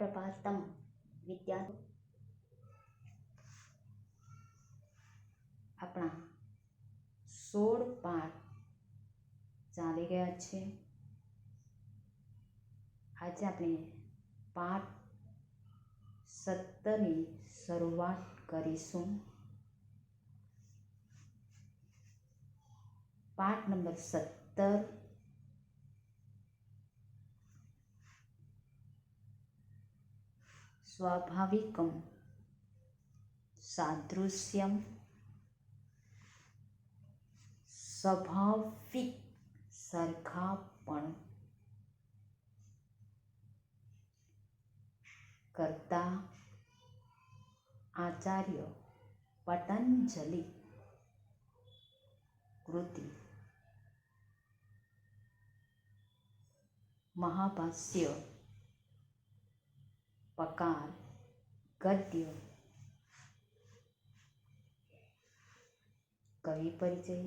सुप्रभातम विद्या अपना 16 पाठ चाली गया है। आज अपने पाठ 17 ની શરૂઆત કરીશું। पाठ नंबर 17 स्वाभाविकम सादृश्यम स्वाभाविक सरखापण करता आचार्य पतंजलि कृति महाभाष्य पकार गद्य कवि परिचय।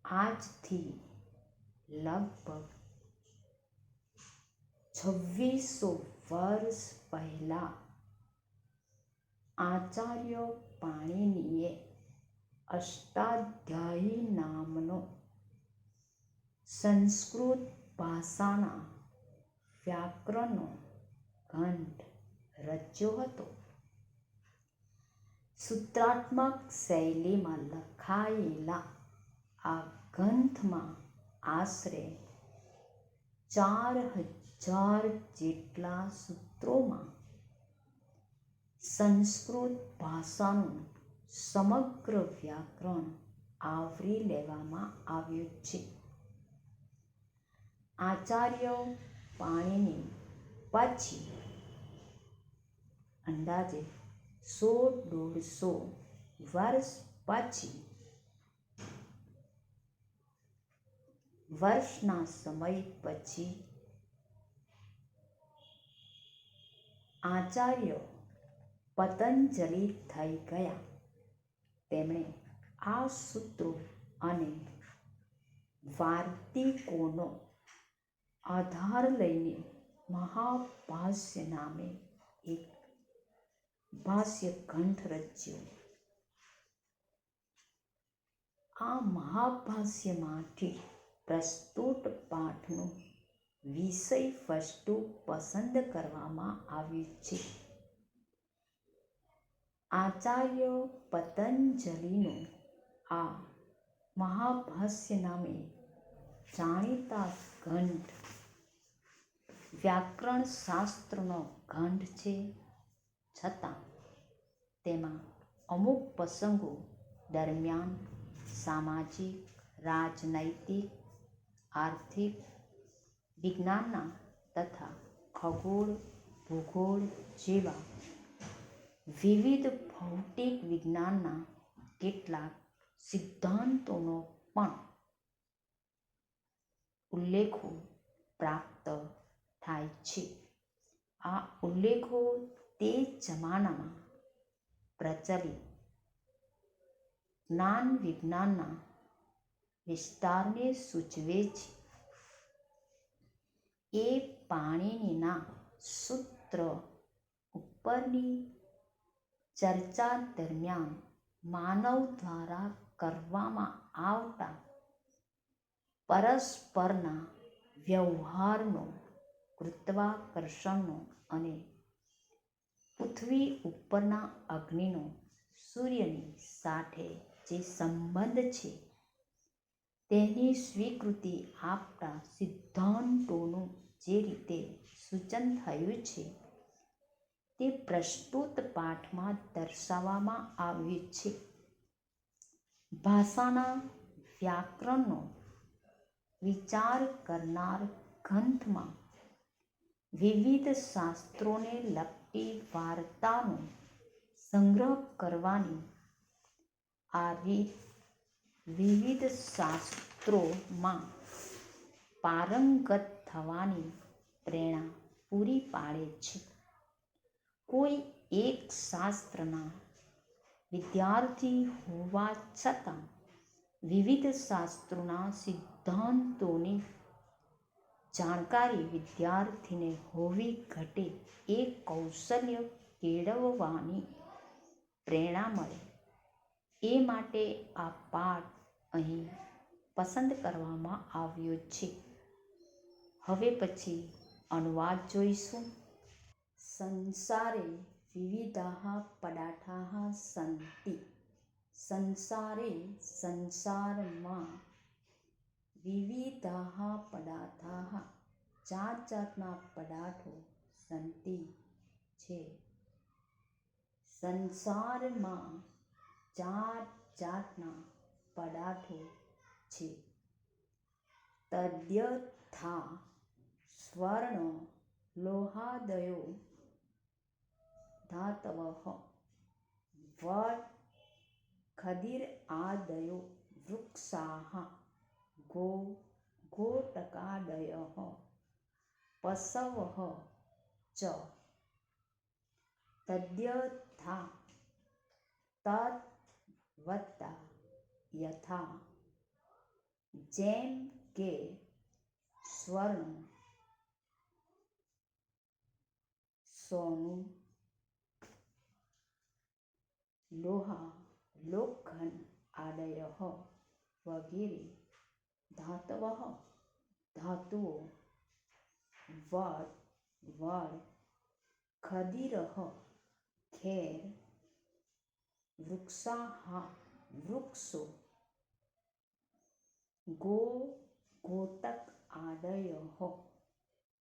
आज थी लगभग 2600 वर्ष पहला आचार्य पाणिनिए अष्टाध्यायी नामनो संस्कृत भाषाना व्याकरणનો ગ્રંથ રચ્યો હતો। સૂત્રાત્મક શૈલીમાં લખાયેલા આ ગ્રંથમાં આશરે 4000 જેટલા સૂત્રોમાં સંસ્કૃત ભાષાનું સમગ્ર વ્યાકરણ આવરી લેવામાં આવ્યું છે। આચાર્ય પાણીની પછી અંદાજે 100-150 વર્ષ પછી વર્ષના સમય પછી આચાર્ય પતંજલિ થઈ ગયા। તેમણે આ સૂત્રો અને વાર્તિકોનો आधार लईने महाभाष्य नामे एक भाष्य ग्रंथ रच्यो। आ महाभाष्यमांथी प्रस्तुत पाठनो विषय वस्तु पसंद करवामां आव्युं छे। आचार्य पतंजलिनो आ महाभाष्य नामे जाणीता ग्रंथ व्याकरण शास्त्रनो ग्रंथ छे, छतां तेमां अमुक प्रसंगो दरमियान सामाजिक, राजनैतिक, आर्थिक विज्ञानना तथा खगोळ, भूगोळ जेवा विविध भौतिक विज्ञानना કેટલાક સિદ્ધાંતોનો પણ ઉલ્લેખો પ્રાપ્ત થાય છે। આ ઉલ્લેખો તે જમાનામાં પ્રચલિત જ્ઞાન વિજ્ઞાનના વિસ્તારને સૂચવે છે। એ પાણીનીના સૂત્ર ઉપરની ચર્ચા દરમિયાન માનવ દ્વારા કરવામાં આવતા પરસ્પરના વ્યવહારનો, ગુરુત્વાકર્ષણનો અને પૃથ્વી ઉપરના અગ્નિનો સૂર્યની સાથે જે સંબંધ છે તેની સ્વીકૃતિ આપતા સિદ્ધાંતોનું જે રીતે સૂચન થયું છે તે પ્રસ્તુત પાઠમાં દર્શાવવામાં આવ્યું છે। ભાષાના વ્યાકરણનો વિચાર કરનાર ગ્રંથમાં વિવિધ શાસ્ત્રોને લગતી વાર્તાનો સંગ્રહ કરવાની આ રીત વિવિધ શાસ્ત્રોમાં પારંગત થવાની પ્રેરણા પૂરી પાડે છે। કોઈ એક શાસ્ત્રના વિદ્યાર્થી હોવા છતાં વિવિધ શાસ્ત્રોના સિદ્ધાંતોની જાણકારી વિદ્યાર્થીને હોવી ઘટે એ કૌશલ્ય કેળવવાની પ્રેરણા મળે. એ માટે આ પાઠ અહીં પસંદ કરવામાં આવ્યો છે. હવે પછી અનુવાદ જોઈશું. સંસારે વિવિધાઃ પદાર્થાઃ સન્તિ. સંસારે સંસારમાં વિવિધાઃ પદાર્થાઃ જાત જાતના પદાર્થો સન્તિ છે. સંસારમાં જાત જાતના પદાર્થો છે. તદ્યથા સ્વર્ણ લોહાદયો ધાતવઃ વટ ખદીર આદયો વૃક્ષાઃ ગોટકાદયઃ પશવઃ ચ. તદ્યથા તદ્ વત્તા યથા જેમ કે સ્વર્ણ સોનું લોહા લોખંડ આદયઃ વગેરે ધાતવઃ ધાતુઓ વડ ખદીરઃ ખેર વૃક્ષાઃ વૃક્ષો ગોટક આદયઃ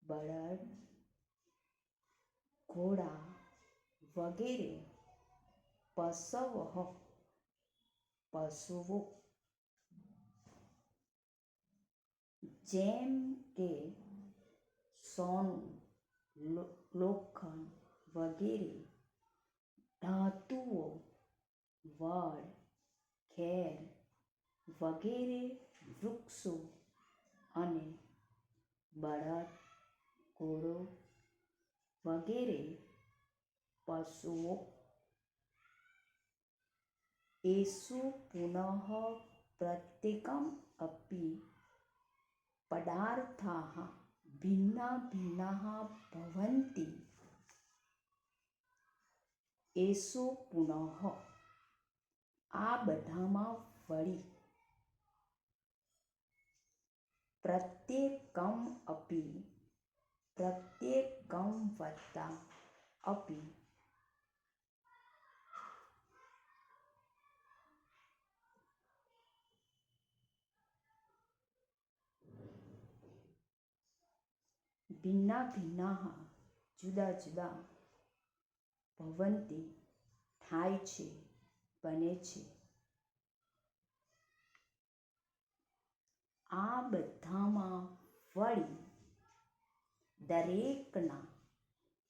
બળદ ઘોડા વગેરે પશવઃ પશુઓ જેમ કે સોનું લોખંડ વગેરે ધાતુઓ વડ ખેર વગેરે વૃક્ષો અને બળદ ઘોડો વગેરે પશુઓ. એષુ પુનઃ પ્રત્યેકમ અપી પદાર્થાઃ ભિન્ના ભિન્નાઃ ભવન્તિ. એષુ પુનઃ આ બધામાં વળી પ્રત્યેકમ અપી પ્રત્યેકમ વત્તા અપી ભિન્ના ભિન્નાઃ જુદા જુદા ભવન્તિ થાય છે બને છે. આ બધામાં વળી દરેકના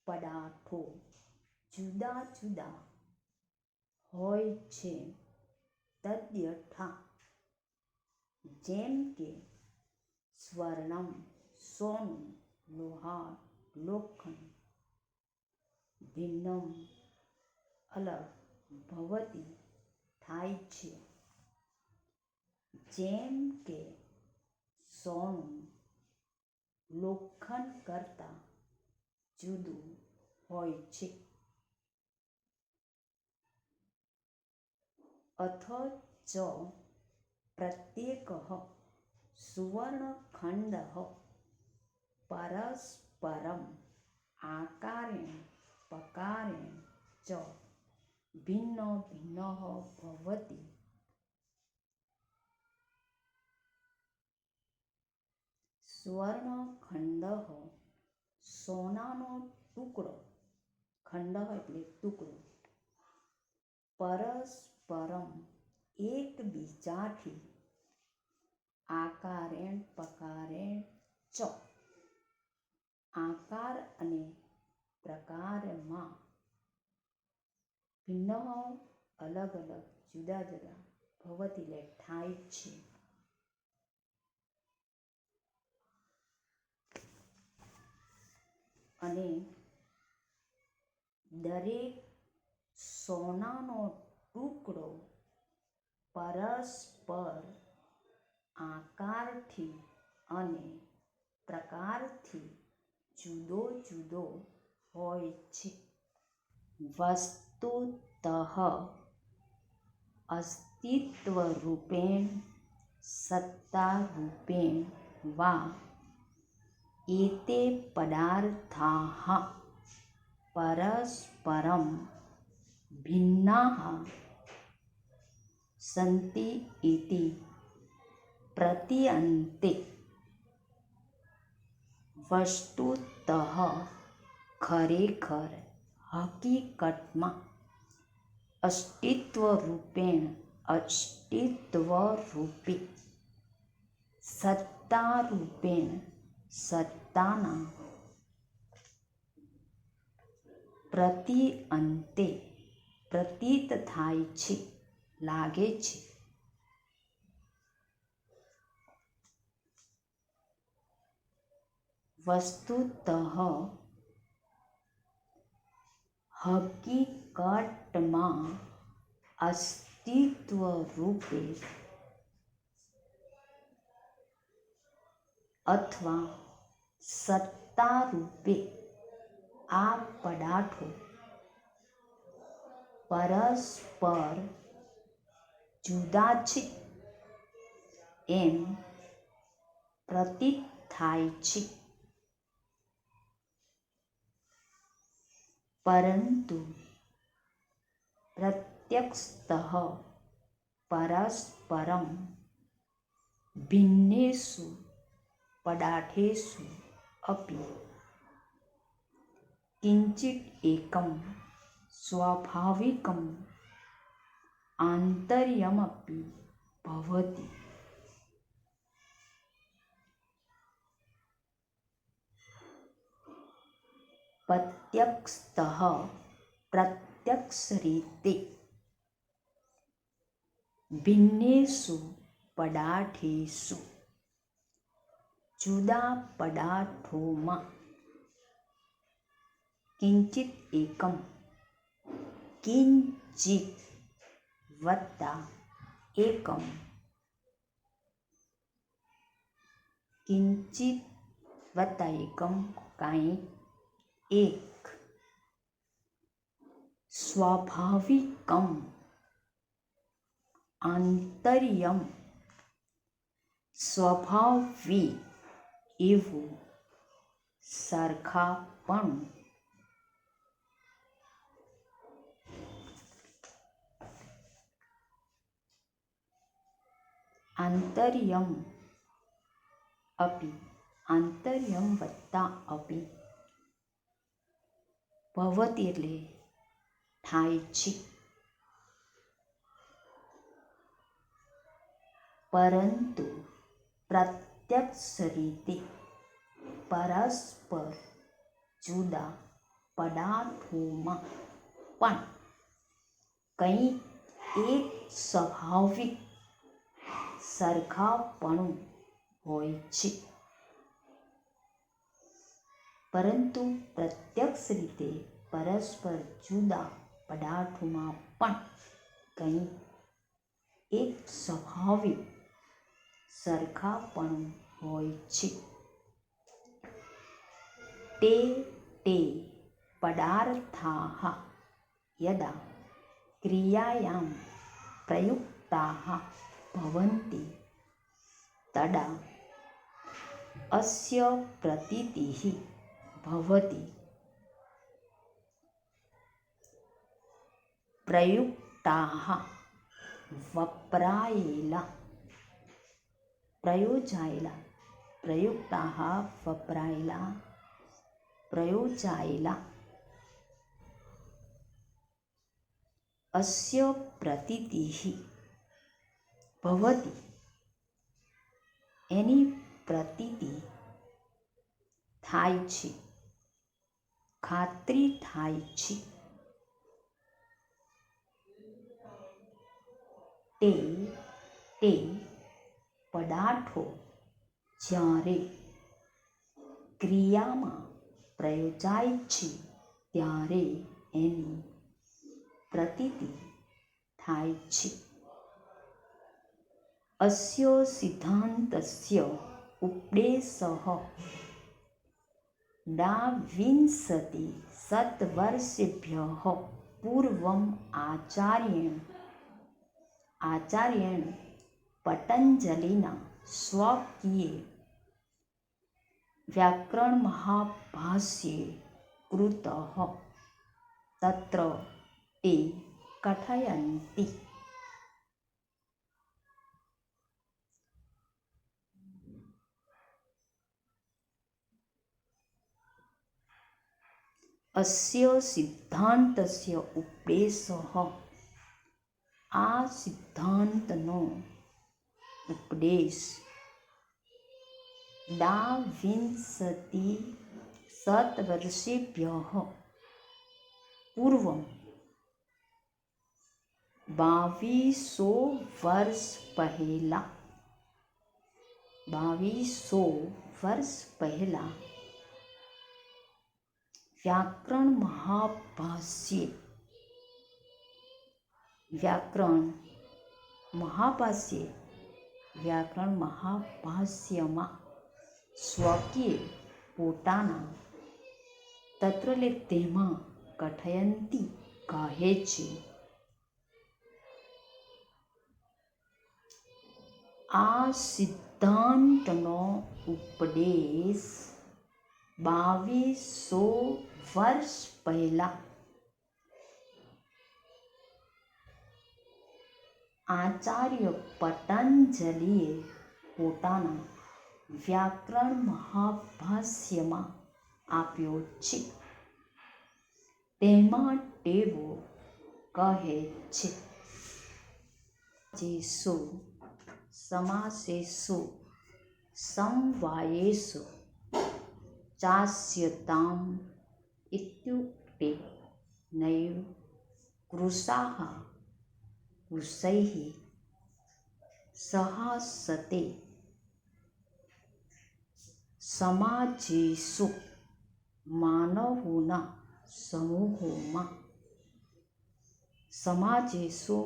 પદાર્થો જુદા જુદા હોય છે. તદ્યથા જેમ કે સ્વર્ણમ સોનું લોહા લોખંડ ભિન્નમ અલગ ભવતી થાય છે. જેમ કે સોનું લોખંડ કરતાં જુદું હોય છે. અથ ચ પ્રત્યેકઃ સુવર્ણખંડઃ પરસ્પરમ આકારેણ પકારેણ ચ ભિન્ન ભિન્ન ભવતિ. સ્વર્ણખંડ સોનાનો ટુકડો ખંડ એટલે ટુકડો પરસ્પરમ એકબીજાથી આકારેણ પકારેણ ચ આકાર અને પ્રકારમાં ભિન્ન અલગ અલગ જુદા જુદા ભવતી એટલે થાય છે. અને દરેક સોનાનો ટુકડો પરસ્પર આકારથી અને પ્રકારથી જુદો જુદો હોય છે. વસ્તુતઃ અસ્તિત્વરૂપેણ સત્તારૂપેણ વા એતે પદાર્થાઃ પરસ્પરં ભિન્નાઃ સન્તિ ઇતિ પ્રતીયન્તે. વસ્તુતઃ ખરેખર, હકીકતમાં, અસ્તિત્વરૂપેણ અસ્તિત્વરૂપે, સત્તારૂપેણ સત્તાના, પ્રતીયન્તે પ્રતીત થાય છે, લાગે છે. વસ્તુતઃ હકીકતમાં અસ્તિત્વરૂપે અથવા સત્તારૂપે આ પદાર્થો પરસ્પર જુદા છે એમ પ્રતીત થાય છે. પરંતુ પ્રત્યક્ષતઃ પરસ્પરં ભિન્નેષુ પદાર્થેષુ અપી કિંચિત એકં સ્વાભાવિકં આંતર્યમપી ભવતિ. પ્રત્યક્ષતઃ પ્રત્યક્ષ રીતે ભિન્નેષુ પદાર્થેષુ જુદા પદાર્થોમાં કિંચિત એકમ કિંચિત વત્તા એકમ કિંચિત વત્તા એકમ કાંઈક એક સ્વાભાવિકમ આંતર્યમ સ્વભાવી એવું સરખાપણું. આંતર્યમ અપી આંતર્યમ વત્તા અપી ભવતિ એટલે થાય છે. પરંતુ પ્રત્યક્ષ રીતે પરસ્પર જુદા પદાર્થોમાં પણ કંઈક એક સ્વાભાવિક સરખાપણું હોય છે. પરંતુ પ્રત્યક્ષ રીતે પરસ્પર જુદા પદાર્થોમાં પણ કંઈક એક સ્વાભાવિક સરખાપણું હોય છે. તે પદાર્થાઃ યદા ક્રિયાયાં પ્રયુક્તાઃ ભવન્તિ તદા અસ્ય પ્રતીતિઃ ભવતિ. પ્રયુક્તાઃ વપરાયેલા પ્રયોજાયેલા પ્રયુક્તાઃ વપરાયેલા પ્રયોજાયેલા અસ્ય પ્રતીતિઃ ભવતિ એની પ્રતીતિ થાય છે, ખાતરી થાય છે. તે પદાર્થો જ્યારે ક્રિયામાં પ્રયોજાય છે ત્યારે એની પ્રતીતિ થાય છે. અસ્ય સિદ્ધાંતસ્ય उपदेशः द्वाविंशति शतवर्षेभ्यः पूर्वम् आचार्येण पतञ्जलिना स्वकीये व्याकरणमहाभाष्ये कृतः। तत्र ते कथयन्ति अस्य सिद्धान्तस्य उपदेशः आ सिद्धान्तनो उपदेश द्वाविंशति शतवर्षेभ्यः पूर्वं 2200 वर्ष पहला व्याकरण महाभाष्यમાં સ્વકીય પોતાના તત્ર લે તેમાં કથયંતી કહે છે. આ સિદ્ધાંતનો ઉપદેશ 2200 વર્ષ પહેલા આચાર્ય પતંજલિએ પોતાના વ્યાકરણ મહાભાષ્યમાં આપ્યો છે. તેમાં તેઓ કહે છે જેસુ સમાસેષુ સમવાયેષુ ચાસ્યતામ ઇત્યુક્તે નૈવ કૃષાઃ કૃષૈઃ સહાસતે સમાજેષુ માનવોના સમૂહોમાં સમાસેષુ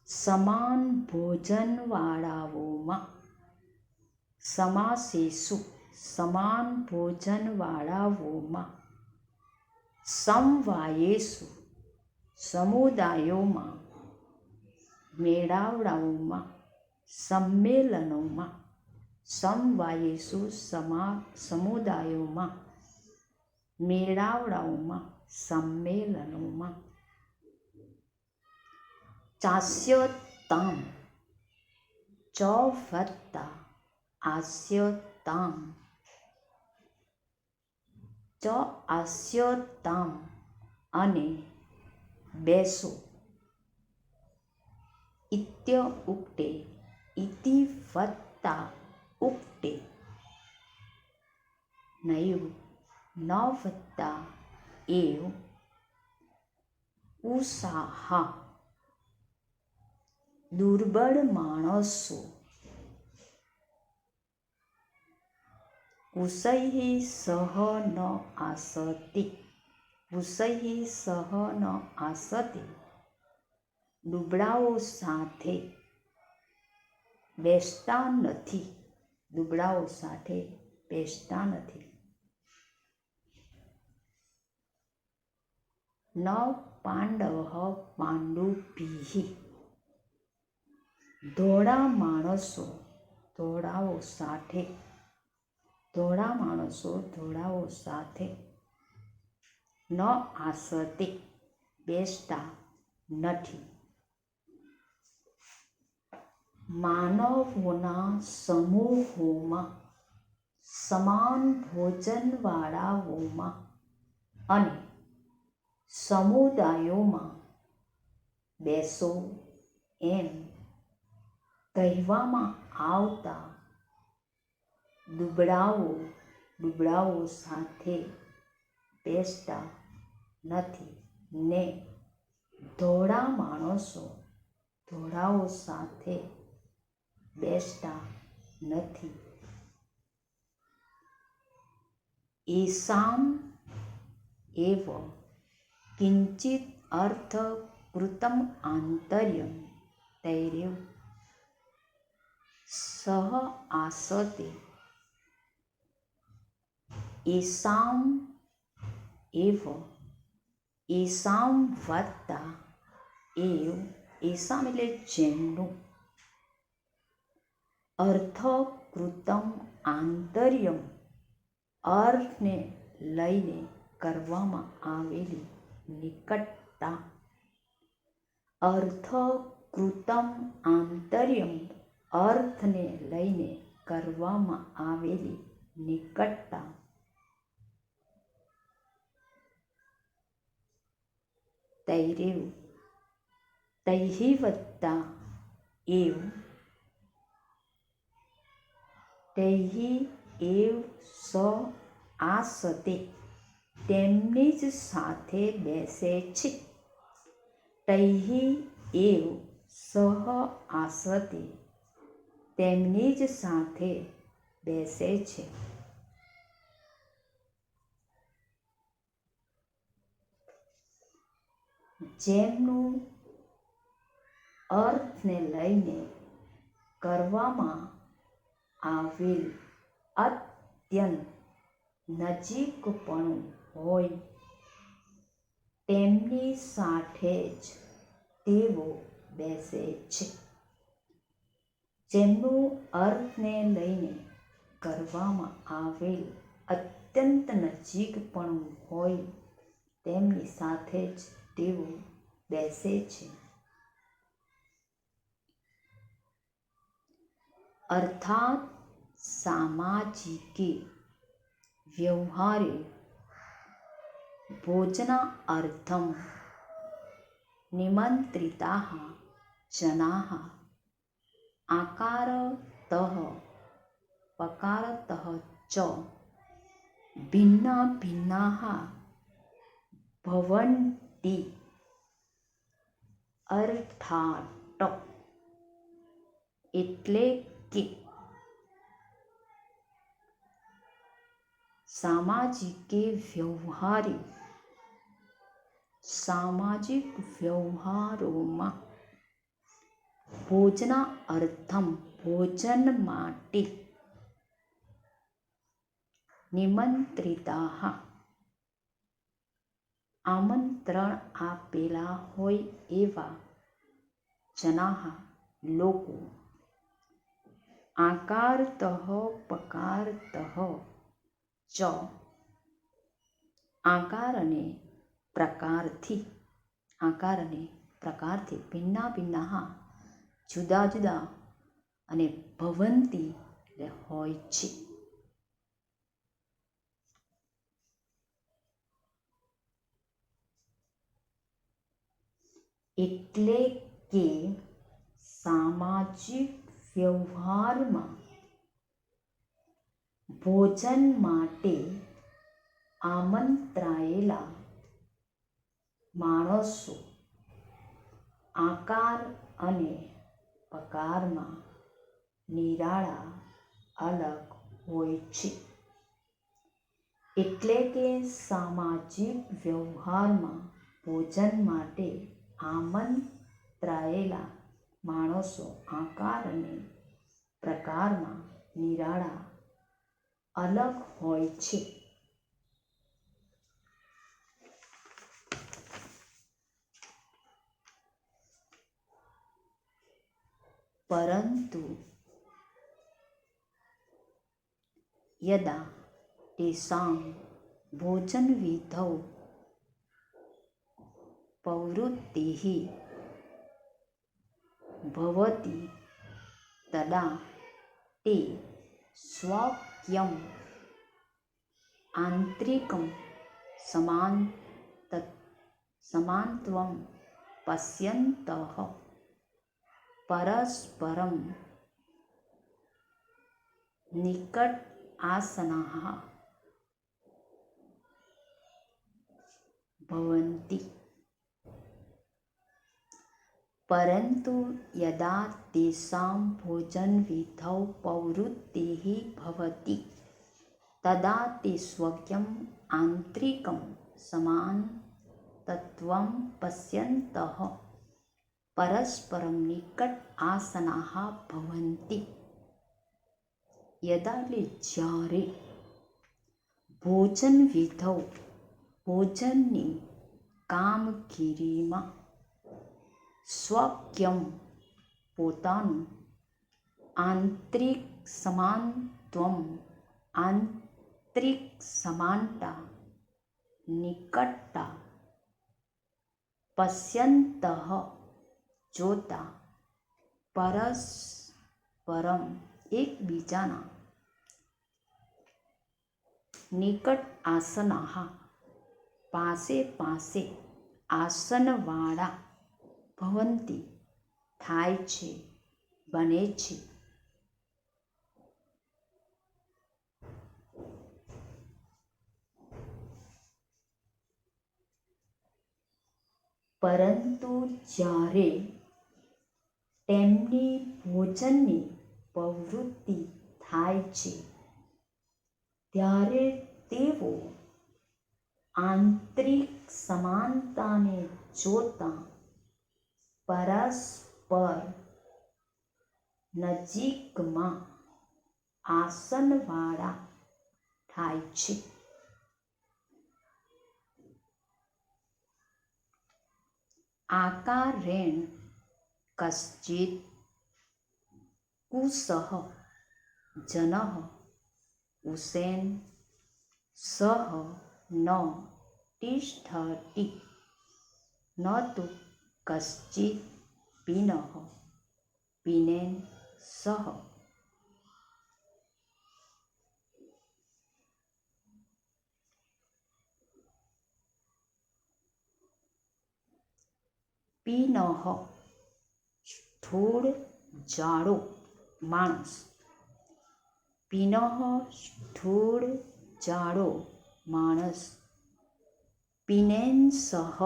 સમાન ભોજનવાળાઓમાં સમવાયેષુ સમુદાયોમાં મેળાવડાઓમાં સંમેલનોમાં સમવાયેષુ સમુદાયોમાં મેળાવડાઓમાં સંમેલનોમાં ચાસ્યતામ ચ વત્તા આસ્યતામ અને બેસો ઇત્યુક્તે ઇતિ વત્તા ઉક્તે નૈવ ન વત્તા એવ કુસાહા દુર્બળ માણસો કુશૈઃ સહ ન આસતે દુબળાઓ સાથે બેસતા નથી. ન પાંડવઃ પાંડુભિઃ ધોળા માણસો ધોળાઓ સાથે ન આસતે બેસતા નથી. માનવોના સમૂહોમાં સમાન ભોજનવાળાઓમાં અને સમુદાયોમાં બેસો એમ કહેવામાં આવતા દુબળાઓ સાથે બેસતા નથી ને ધોળાઓ સાથે બેસતા નથી. એષામ એવ કિંચિત અર્થ कृतम् आन्तर्यं तैरेव सह आसते येषाम् एव येषां વત્તા એવ એસામ એટલે જેમનું અર્થકૃતમ આંતર્યમ અર્થને લઈને કરવામાં આવેલી નિકટતા અર્થકૃતમ આંતર્યમ અર્થને લઈને કરવામાં આવેલી નિકટતા તૈરેવ તૈહિ વત્તા એવ તૈહિ એવ સ આસતે તેમની જ સાથે બેસે છે તૈહિ એવ સહ આસતે તેમની જ સાથે બેસે છે જેમનું અર્થને લઈને કરવામાં આવેલ અત્યંત નજીકપણું હોય તેમની સાથે જ તેઓ બેસે છે જેમનું અર્થને લઈને કરવામાં આવેલ અત્યંત નજીકપણું હોય તેમની સાથે જ તેઓ બેસે છે અર્થાત સામાજિકે વ્યવહારે ભોજનાર્થમ નિમંત્રિતાः જનાः આકારતઃ પકારતઃ ચ ભિન્ના ભિન્નાः ભવન્તિ અર્થાત એટલે કે સામાજિકે વ્યવહારે સામાજિક વ્યવહારોમાં ભોજનાર્થમ ભોજન માટે નિમંત્રિતાઃ આમંત્રણ આપેલા હોય એવા જનાઃ લોકો આકારતઃ પકારતઃ ચ આકાર અને પ્રકારથી ભિન્ના ભિન્ના જુદા જુદા અને ભવંતી એટલે હોય છે એટલે કે સામાજિક વ્યવહારમાં ભોજન માટે આમંત્રાયેલા માણસો આકાર અને પકારમાં નિરાળા અલગ હોય છે એટલે કે સામાજિક વ્યવહારમાં ભોજન માટે આમંત્રાયેલા માણસો આકાર અને પ્રકારમાં નિરાળા અલગ હોય છે પરંતુ યદા તેષાં ભોજનવિધौ પ્રવૃત્તિઃ ભવતિ તદા તે સ્વકીયમ આંતરિકમ સમાનત્વમ પશ્યन्तઃ પરસ્પરમ નિકટ આસનાઃ ભવન્તિ પરંતુ યદા તેષાં ભોજનવિધौ પ્રવૃત્તિઃ ભવતિ તદા તે સ્વકીયમ આંતરિકમ સમાનતત્વમ પશ્યन्तઃ પરસ્પરમ નિકટ આસનાહ ભવંતિ. યદા એટલે જ્યારે ભોજન વિધૌ ભોજનની કામગીરીમાં સ્વક્યમ પોતાનું આંતરિક સમાનત્વમ આંતરિક સમાનતા નિકટતા પશ્યંતઃ જોતા પરસ્પરમ એકબીજાના નિકટ આસનાહ પાસે પાસે આસનવાળા ભવંતિ થાય છે બને છે. પરંતુ જ્યારે તેમની ભોજનની પ્રવૃત્તિ થાય છે ત્યારે તેઓ આંતરિક સમાનતાને જોતા પરસ્પર નજીકમાં આસનવાળા થાય છે. આકારેણ કશ્ચિત કુસઃ જનઃ ઉશેન સહ ન તિષ્ઠતિ ન તુ કશ્ચિત પિનઃ પિનેન સહ. પિનઃ સ્થૂળ જાડો માણસ. પિનઃ સ્થૂળ જાડો માણસ. પિનેન સહ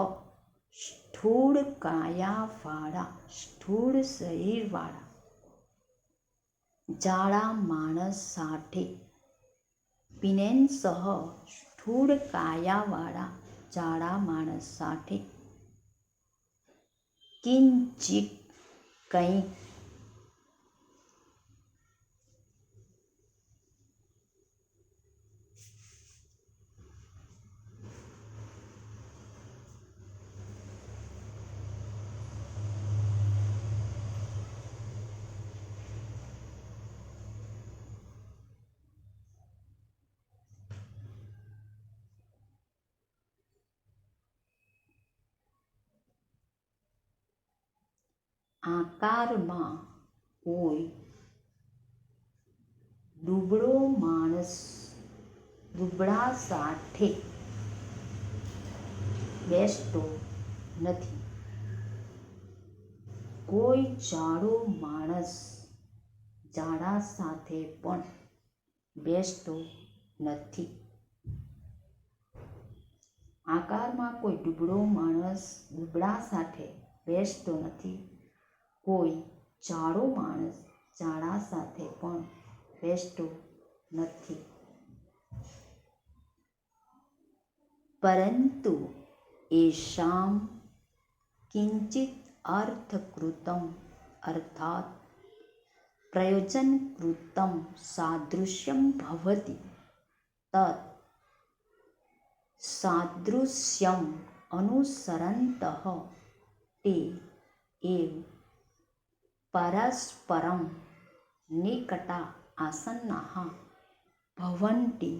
સ્થૂળ કાયાવાળા સ્થૂળ શરીરવાળા જાડા માણસ સાથે. પિનેન સહ સ્થૂળ કાયાવાળા જાડા માણસ સાથે કિંચિત કંઈક આકારમાં કોઈ દુબળો માણસ દુબળા સાથે બેસતો નથી. કોઈ જાડો માણસ જાડા સાથે પણ બેસતો નથી. આકારમાં કોઈ દુબળો માણસ દુબળા સાથે બેસતો નથી. કોઈ જાડો માણસ જાડા સાથે પણ બેસતો નથી. પરંતુ એષામ કિંચિત અર્થકૃતમ અર્થાત પ્રયોજનકૃતમ સાદૃશ્યમ ભવતિ તત્ સાદૃશ્યમ અનુસરन्तઃ તે એવ પરસ્પરમ નિકટા આસન્નાઃ ભવન્તિ.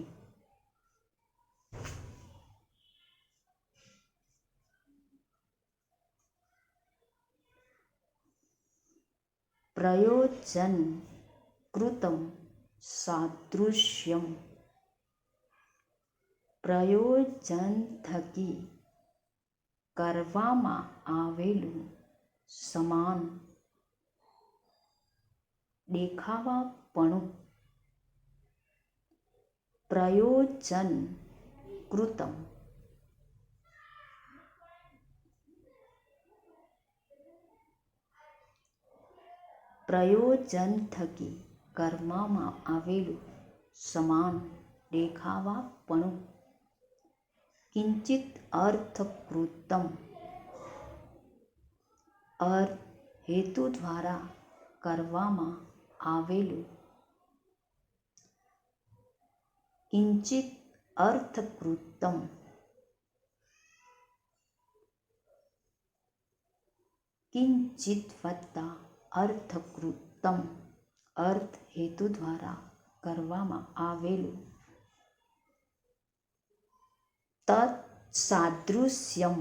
પ્રયોજનકૃતમ સાદૃશ્યમ પ્રયોજન થકી કરવામાં આવેલું સમાન દેખાવાપણું. પ્રયોજનકૃતમ પ્રયોજન થકી કરવામાં આવેલું સમાન દેખાવાપણું. કિંચિત અર્થકૃતમ અર્થ હેતુ દ્વારા કરવામાં આવેલું કિંચિત અર્થકૃતમ કિંચિત વત્તા અર્થકૃતમ અર્થ હેતુ દ્વારા કરવામાં આવેલું તત્સાદૃશ્યમ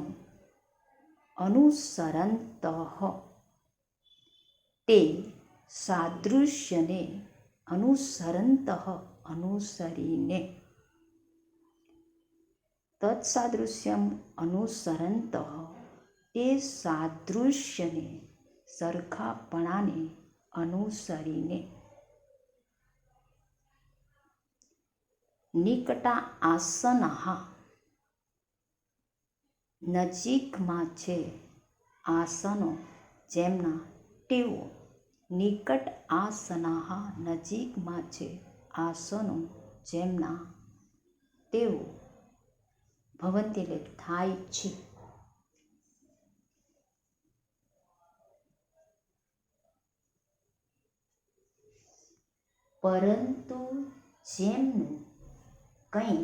અનુસરંતઃ તે સાદૃશ્યને અનુસરંતઃ અનુસરીને તત્સાદૃશ્યમ અનુસરંતઃ તે સાદૃશ્યને સરખાપણાને અનુસરીને નિકટા આસનઃ નજીકમાં છે આસનો જેમના તેઓ નિકટ આસનાહ નજીકમાં છે આસનો જેમના તેઓ ભવંતિ એટલે થાય છે. પરંતુ જેમનું કંઈ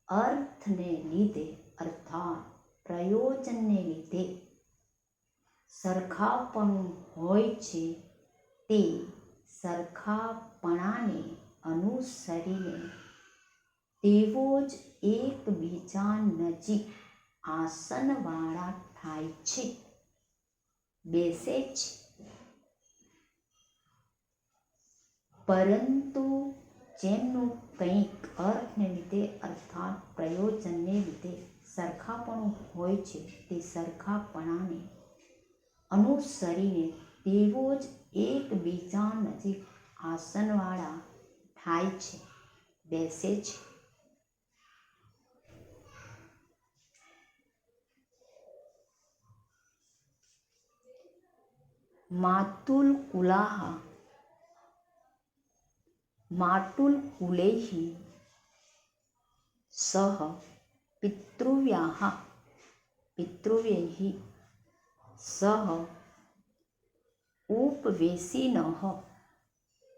અર્થને લીધે અર્થાત પ્રયોજનને લીધે સરખાપણું હોય છે તે સરખાપણાને અનુસરીને તેઓ જ એકબીજા નજીક આસનવાળા થાય છે, બેસે છે. પરંતુ જેમનું કંઈક અર્થને લીધે અર્થાત પ્રયોજનને લીધે સરખાપણું હોય છે તે સરખાપણાને અનુસરીને તેઓ જ એકબીજા નજીક આસનવાળા થાય છે, બેસે છે. માતુલ કુલાહ માતુલ કુલૈઃ સહ પિતૃવ્યાઃ પિતૃવ્યૈઃ સહ ઉપવેશિનઃ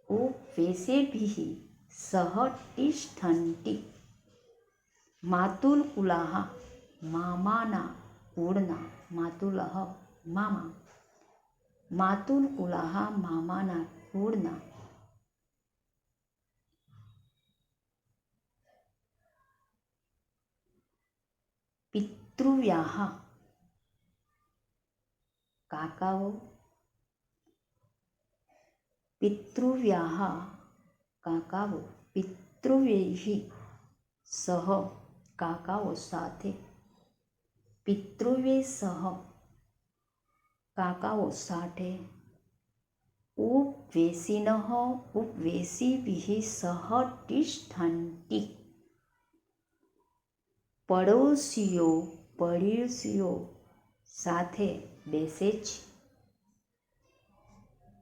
ઉપવેશેભિઃ સહ તિષ્ઠન્તિ. માતુલ કુલાહ મામાના કુળના માતુલઃ મામા માતુલ કુલાહ મામાના કુળના પિતૃવ્યાઃ કાકાઓ પિતૃવ્યાઃ કાકાઓ પિતૃવ્યૈઃ સહ કાકાઓ સાથે પિતૃવ્યૈ સહ કાકાઓ સાથે ઉપવેશિનઃ ઉપવેશિભિઃ સહ તિષ્ઠન્તિ. પડોશીઓ પડોશીઓ સાથે બેસે છે.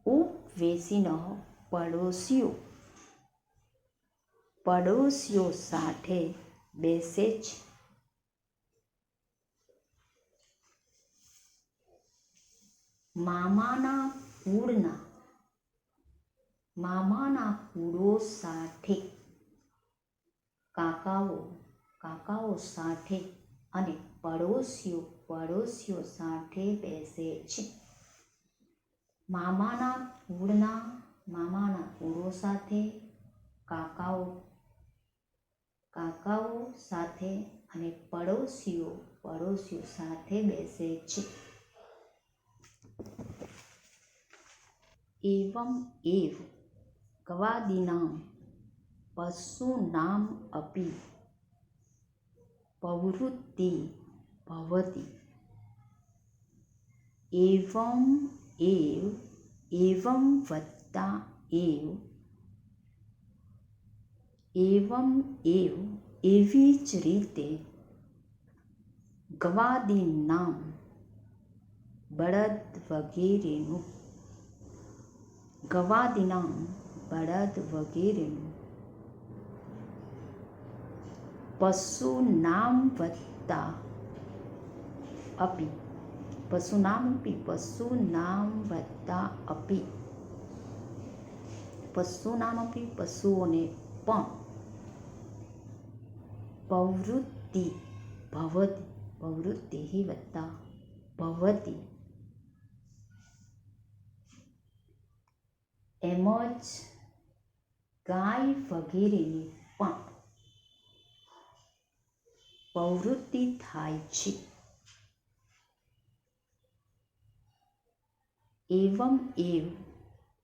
ઉપવેશિનઃ પડોશીઓ પડોશીઓ સાથે બેસે છે. મામાના કુળો સાથે કાકાઓ સાથે અને પડોશીઓ સાથે બેસે છે. મામાના કુળો સાથે કાકાઓ સાથે અને પડોશીઓ સાથે બેસે છે. એવમ એવ ગવાદીનામ પશુનામ અપી પ્રવૃત્તિ ભવતિ. એવમ એવ એવમ વત્તા એવ એવમ એવ એવી જ રીતે ગવાદીનામ બળદ વગેરેનું ગવાદીનામ બળદ વગેરેનું પશુનામ વત્તા અપી પશુનામપી પશુનામ વત્તા અપી પશુનામપી પશુઓને પણ પ્રવૃત્તિ ભવતી પ્રવૃત્તિ વત્તા ભવતી એમ જ ગાય વગેરેની પણ પ્રવૃત્તિ થાય છે. એવમ એવ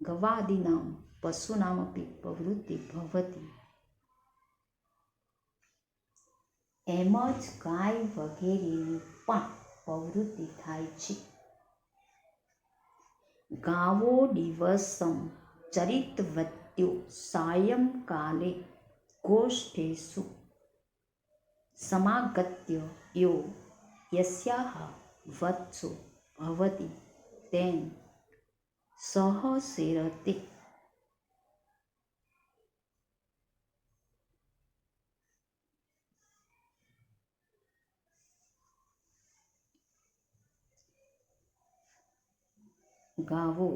ગવાદીનામ પશુનામપી પ્રવૃત્તિ ભવતી એમ જ ગાય વગેરેની પણ પ્રવૃત્તિ થાય છે. ગાવો દિવસમ ચરિતવત્યો સાયંકાલે ગોષ્ઠેષુ સમાગત્ય યો યસ્યાહ વત્સો ભવતિ તેન સહ સેરતે. ગાવો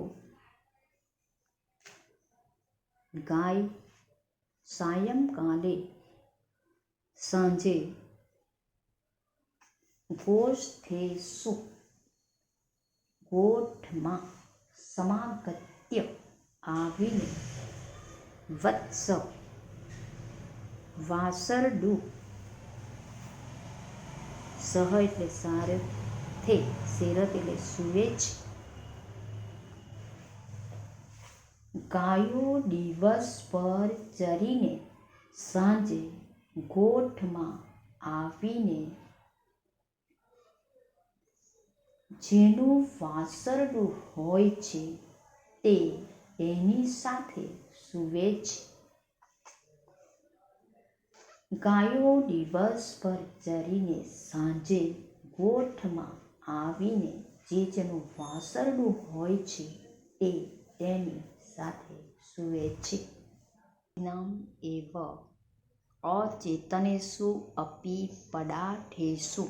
ગાય સાયંકાલે સાંજે ગોષ્ઠેષુ ગોઠમાં સમાગત્ય આવીને વત્સ વાસરડું સહ એટલે સાથે શેરત એટલે સૂવે છે. ગાયો દિવસ પર ચરીને સાંજે ગોઠમાં આવીને જેનું વાસરડું હોય છે તે એની સાથે સૂવે છે. ગાયો દિવસ પર ચરીને સાંજે ગોઠમાં આવીને જેનું વાસરડું હોય છે તે તેની સાથે સૂવે છે. નામ એવ અચેતનેષુ અપી પદાર્થેષુ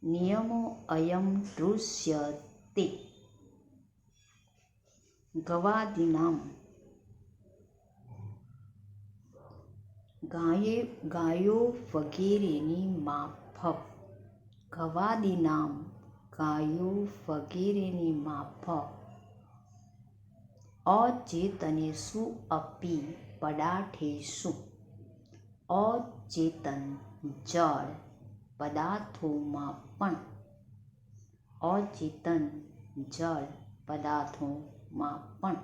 નિયમો અયમ દૃશ્યતે. ગવાદીનામ ગાયો વગેરેની માફક ગવાદીનામ ગાયો વગેરેની માફક અચેતનેષુ અપી પદાર્થેષુ અચેતન જળ પદાર્થોમાં પણ અચેતન જળ પદાર્થોમાં પણ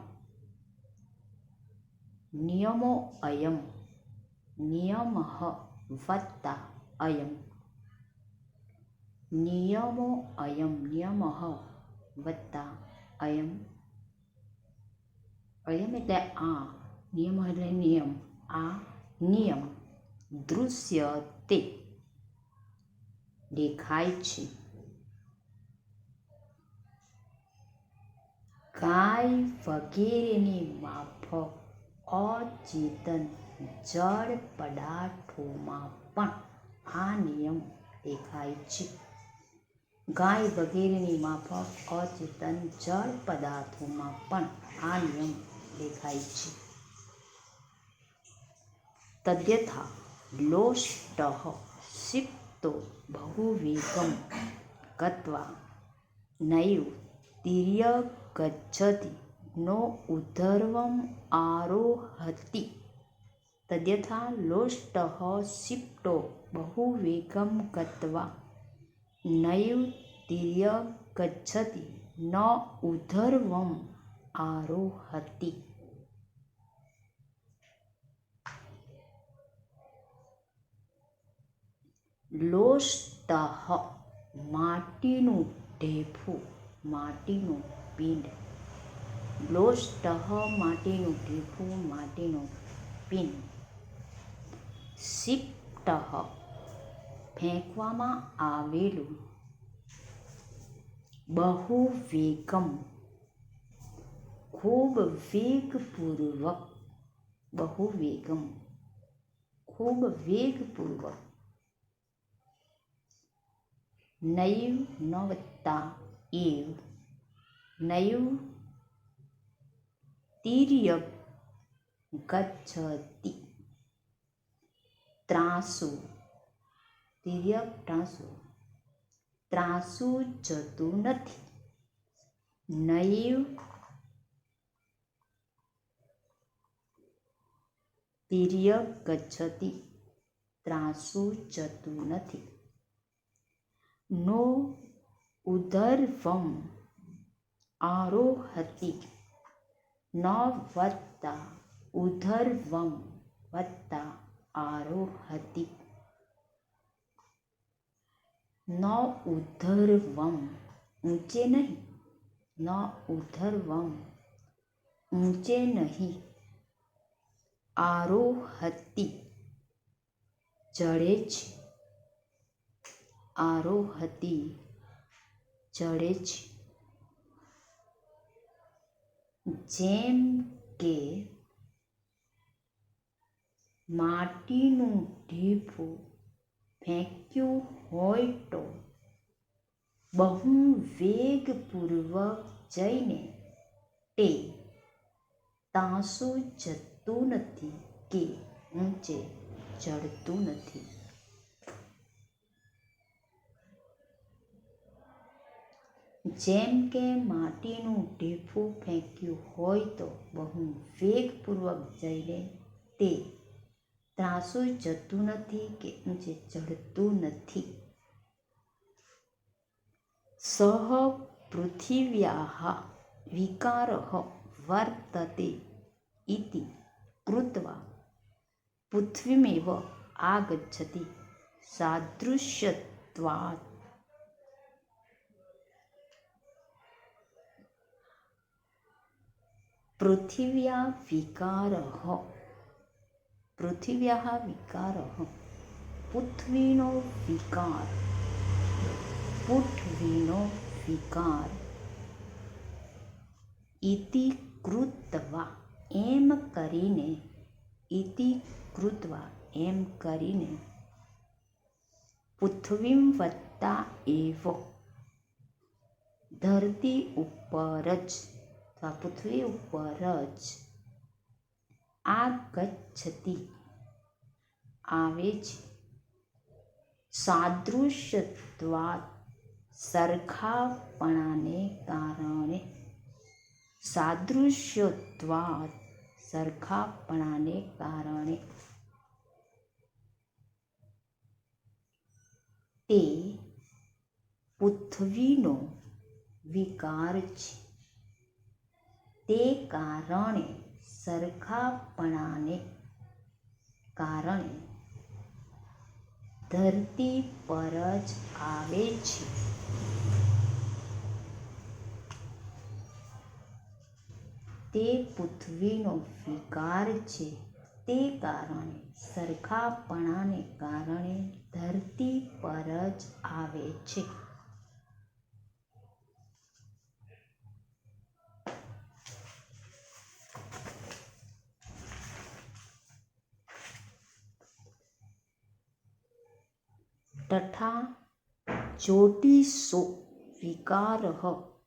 નિયમો અયમ નિયમઃ વત્તા અયમ નિયમો અયમ નિયમઃ વત્તા અયમ અયમ એટલે આ નિયમ એટલે નિયમ આ નિયમ દૃશ્યતે દેખાય છે. ગાય વગેરેની માફક અચેતન જળ પદાર્થોમાં પણ આ નિયમ દેખાય છે. ગાય વગેરેની માફક અચેતન જળ પદાર્થોમાં પણ આ નિયમ દેખાય છે. તદ્યથા લોષ્ટઃ ક્ષિપ્તો બહુવેગં ગત્વા નૈવ તિર્યગચ્છતિ નો ઉર્ધ્વમ આરોહતિ. તદ્યથા લોષ્ટઃ ક્ષિપ્તો બહુવેગં ગત્વા નૈવ તિર્યગચ્છતિ ન ઉર્ધ્વમ આરોહતિ. લોષ્ટઃ માટીનું ઢેફું માટીનું પિંડ લોષ્ટઃ માટીનું ઢેફું માટીનું પિંડ. ક્ષિપ્તઃ ફેંકવામાં આવેલું. બહુવેગમ ખૂબ વેગપૂર્વક બહુવેગમ ખૂબ વેગપૂર્વક. નૈવ ન વત્તા एव नयु तिर्यक् गच्छति ત્રાસુ તિર્યક ત્રાસુ ત્રાસુ જતું નથી નૈવ તિર્યક ગચ્છતિ ત્રાસુ જતું નથી નો ઉધર્વમ આરોહતિ ન વત્તા ઉધર્વમ વત્તા આરોહતિ ન ઉધર્વમ ઊંચે નહીં ન ઉધર્વમ ઊંચે નહીં આરોહતિ ચડે છે આરોહતિ ચડે છે જેમ કે માટીનું ઢીફું ફેંક્યું હોય તો બહુ વેગપૂર્વક જઈને તે ત્રાસું જતું નથી કે ઊંચે ચડતું નથી જેમ કે માટીનું ઢીફું ફેંક્યું હોય તો બહુ વેગપૂર્વક જઈને તે ત્રાસું જતું નથી કે ઊંચે ચડતું નથી સહ પૃથિવ્યાઃ વિકારઃ વર્તતે ઇતિ કૃત્વા પૃથ્વીમેવ આગચ્છતિ સાદૃશ્યત્વાत् પૃથિવ્યા વિકારઃ પૃથિવ્યાઃ વિકારઃ પૃથ્વીનો વિકાર પૃથ્વીનો વિકાર ઇતિ કૃત્વા એમ કરીને ઇતિ કૃત્વા એમ કરીને પૃથ્વીમ વત્તા એવ ધરતી ઉપર જ અથવા પૃથ્વી ઉપર જ આગચ્છતિ આવે છે સાદૃશ્યત્વાत् સરખાપણાને કારણે સાદૃશ્યત્વાत् સરખાપણાને કારણે તે પૃથ્વીનો વિકાર છે તે કારણે સરખાપણાને કારણે ધરતી પર જ આવે છે તે પૃથ્વીનો વિકાર છે તે કારણે સરખાપણાને કારણે ધરતી પર જ આવે છે તથા જ્યોતિષો વિકારઃ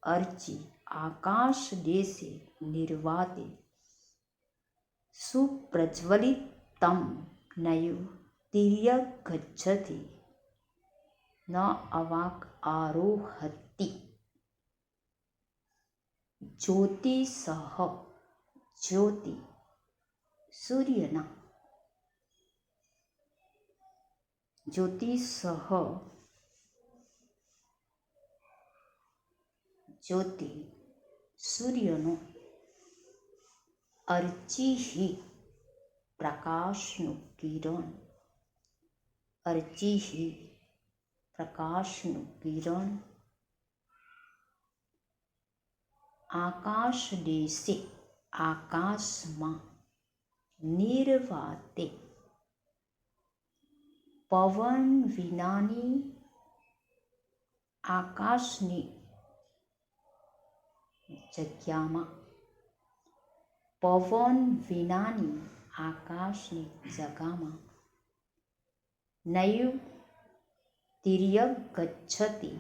અર્ચિ આકાશદેશે નિર્વાતે સુપ્રજ્વલિતમ નયુ તિર્યક ગચ્છતિ ન અવાક આરોહતિ જ્યોતિષઃ જ્યોતિ સૂર્યના જ્યોતિષઃ જ્યોતિ સૂર્યનો અર્ચિ પ્રકાશનું કિરણ અર્ચિ પ્રકાશનું કિરણ આકાશ દેશે આકાશમાં નિર્વાતે પવન વિનાની આકાશની જગ્યામાં પવન વિનાની આકાશની જગામાં નયુ તિર્યક ગચ્છતિ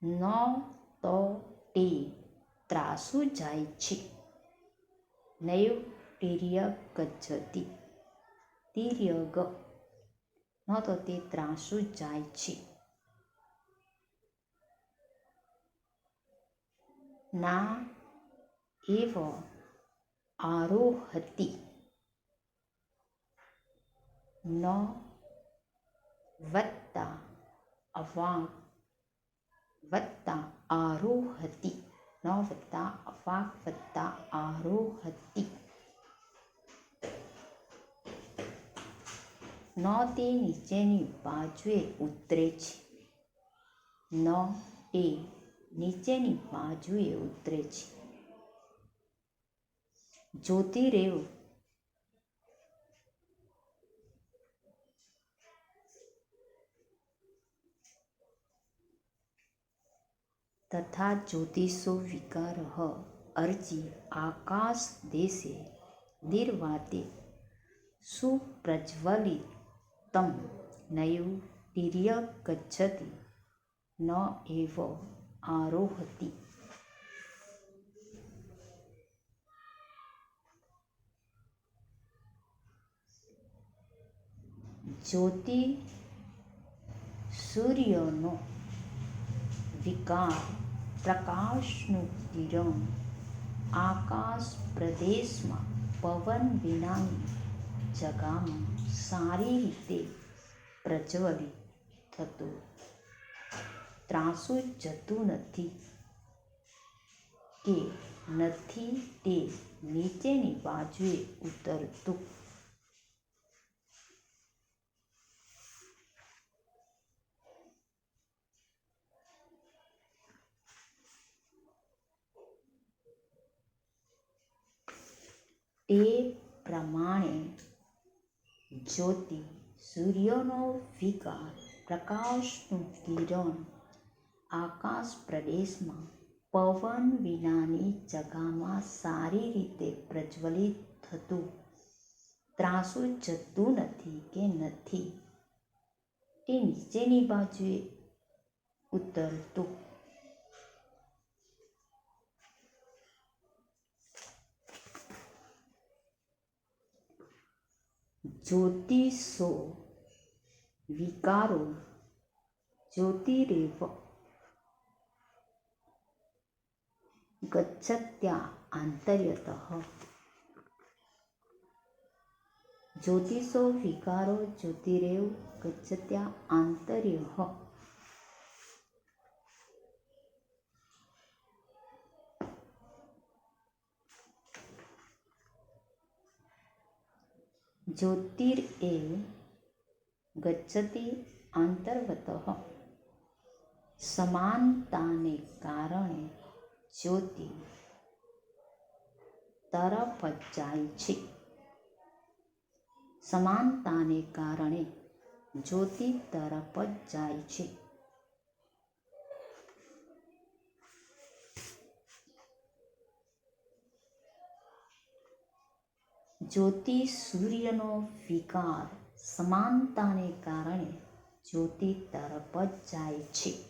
ન તો તે ત્રાસુ જાય છે. નૈવ તિર્ય ગચ્છતિ. તિર્યગ ન તો તે ત્રાસુ જાય છે. ના એવ આરોહતિ. ન વત્તા અવાક વત્તા આરોહતિ. ન વત્તા અવાક વત્તા આરોહતિ. ન તે નીચેની બાજુએ ઉતરે છે. ન એ નીચેની બાજુએ ઉતરે છે. જ્યોતિરેવ તથા જ્યોતિષો વિકારઃ અર્ચિ આકાશ દેશે નિર્વાતે સુપ્રજ્વલિતમ નૈવ તિર્ય ગચ્છતિ. ન એવ આરોહતિ. જ્યોતિ સૂર્યનો વિકાર પ્રકાશનું કિરણ આકાશ પ્રદેશમાં પવન વિનાની જગામાં સારી રીતે પ્રજ્વલિત થતું ત્રાસુ જતું નથી કે નથી તે નીચેની બાજુએ ઉતરતું. તે પ્રમાણે જ્યોતિ સૂર્યનો વિકાર પ્રકાશનું કિરણ આકાશ પ્રદેશમાં પવન વિનાની જગામાં સારી રીતે પ્રજ્વલિત થતું ત્રાસુ જતું નથી કે નથી તે નીચેની બાજુએ ઉતરતું. જ્યોતિષો વિકારો જ્યોતિરેવ ગચ્છત્યા આંતર્યતઃ. જ્યોતિષો વિકારો જ્યોતિરેવ ગચ્છત્યા આંતર્યઃ. જ્યોતિરેવ ગચ્છતિ આંતર્ગતઃ. સમાનતાને કારણે જ્યોતિ તરફ જાય છે. સમાનતાને કારણે જ્યોતિ તરફ જાય છે. જ્યોતિ સૂર્યનો વિકાર સમાનતાને કારણે જ્યોતિ તરફ જાય છે.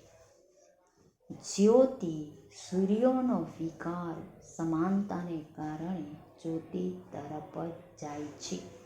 જ્યોતિ સૂર્યનો વિકાર સમાનતાને કારણે જ્યોતિ તરફ જાય છે.